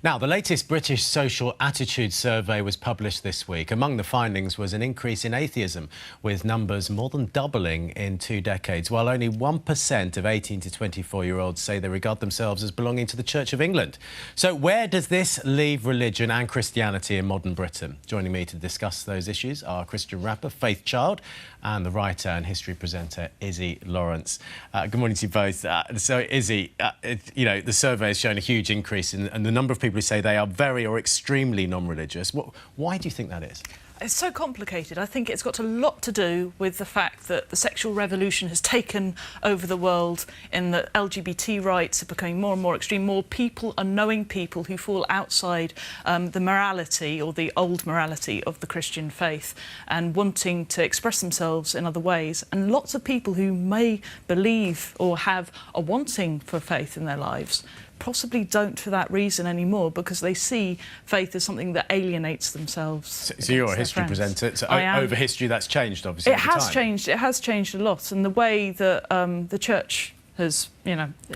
Now, the latest British social attitude survey was published this week. Among the findings was an increase in atheism, with numbers more than doubling in 2 decades, while only 1% of 18 to 24-year-olds say they regard themselves as belonging to the Church of England. So where does this leave religion and Christianity in modern Britain? Joining me to discuss those issues are Christian rapper Faith Child and the writer and history presenter Iszi Lawrence. Good morning to you both. So, Iszi, the survey has shown a huge increase in the number of people who say they are very or extremely non-religious. Why do you think that is? It's so complicated. I think it's got a lot to do with the fact that the sexual revolution has taken over the world, in that LGBT rights are becoming more and more extreme. More people are knowing people who fall outside the morality, or the old morality, of the Christian faith, and wanting to express themselves in other ways. And lots of people who may believe or have a wanting for faith in their lives possibly don't for that reason anymore, because they see faith as something that alienates themselves. So you're a history presenter. So over history, that's changed, obviously. It has changed. It has changed a lot, and the way that the church has,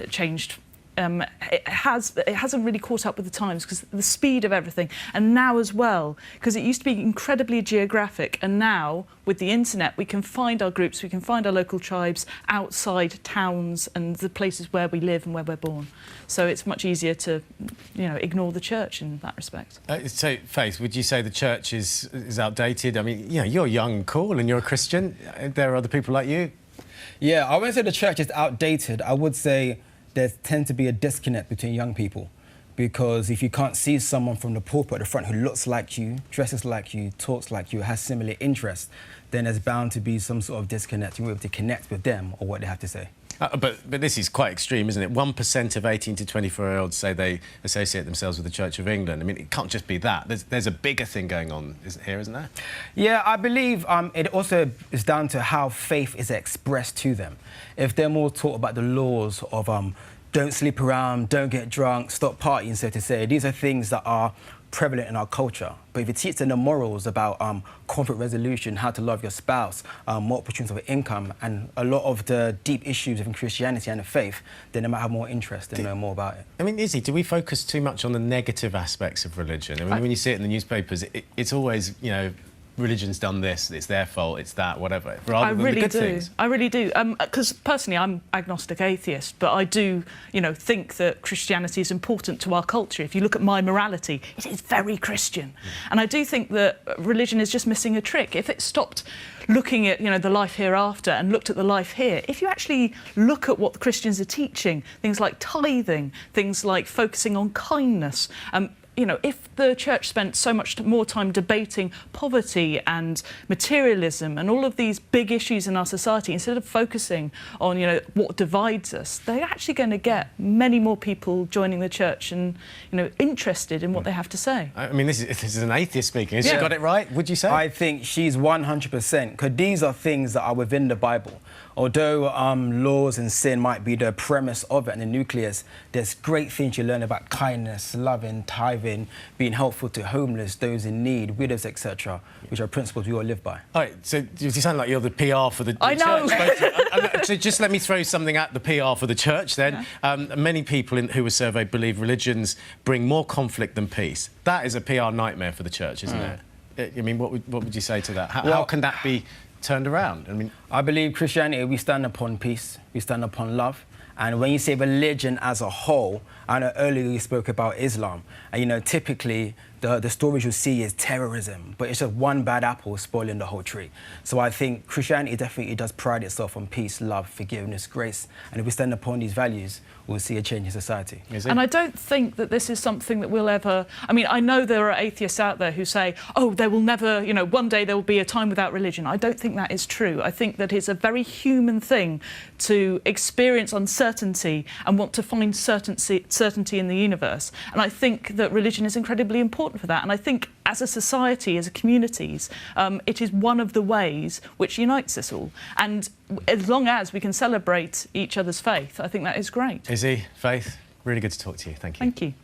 changed. It hasn't really caught up with the times, because the speed of everything, and now as well, because it used to be incredibly geographic, and now with the internet we can find our groups, we can find our local tribes outside towns and the places where we live and where we're born. So it's much easier to, ignore the church in that respect. So, Faith, would you say the church is outdated? I mean, you're young and cool, and you're a Christian. There are other people like you. Yeah, I wouldn't say the church is outdated. I would say there tends to be a disconnect between young people, because if you can't see someone from the pulpit at the front who looks like you, dresses like you, talks like you, has similar interests, then there's bound to be some sort of disconnect. You won't be able to connect with them or what they have to say. But this is quite extreme, isn't it? 1% of 18 to 24-years-olds say they associate themselves with the Church of England. I mean, it can't just be that. There's a bigger thing going on here, isn't there? Yeah, I believe it also is down to how faith is expressed to them. If they're more taught about the laws of don't sleep around, don't get drunk, stop partying, so to say, these are things that are prevalent in our culture. But if you teach them the morals about conflict resolution, how to love your spouse, more opportunities of income, and a lot of the deep issues in Christianity and the faith, then they might have more interest and know more about it. I mean, Izzy, do we focus too much on the negative aspects of religion? I mean, when you see it in the newspapers, it's always, religion's done this, it's their fault, it's that, whatever, rather than the good things. I really do. Because personally, I'm agnostic atheist, but I do, think that Christianity is important to our culture. If you look at my morality, it is very Christian. And I do think that religion is just missing a trick. If it stopped looking at, the life hereafter and looked at the life here, if you actually look at what the Christians are teaching, things like tithing, things like focusing on kindness, if the church spent so much more time debating poverty and materialism and all of these big issues in our society, instead of focusing on, what divides us, they're actually going to get many more people joining the church and, interested in what they have to say. I mean, this is an atheist speaking. Has she got it right, would you say? I think she's 100%, because these are things that are within the Bible. Although laws and sin might be the premise of it and the nucleus, there's great things you learn about kindness, loving, tithing, being helpful to homeless, those in need, widows, etc., which are principles we all live by. All right, so you sound like you're the PR for the church. I know! So just let me throw something at the PR for the church then. Yeah. Many people who were surveyed believe religions bring more conflict than peace. That is a PR nightmare for the church, isn't it? I mean, what would you say to that? How can that be turned around? I believe Christianity, we stand upon peace, we stand upon love. And when you say religion as a whole, I know earlier you spoke about Islam, and typically the stories you see is terrorism, but it's just one bad apple spoiling the whole tree. So I think Christianity definitely does pride itself on peace, love, forgiveness, grace, and if we stand upon these values, we'll see a change in society. And I don't think that this is something that we'll ever... I mean, I know there are atheists out there who say, oh, there will never, one day there will be a time without religion. I don't think that is true. I think that it's a very human thing to experience uncertainty and want to find certainty in the universe. And I think that religion is incredibly important for that. And I think as a society, as a communities, it is one of the ways which unites us all. And as long as we can celebrate each other's faith, I think that is great. Izzy, Faith, really good to talk to you. Thank you. Thank you.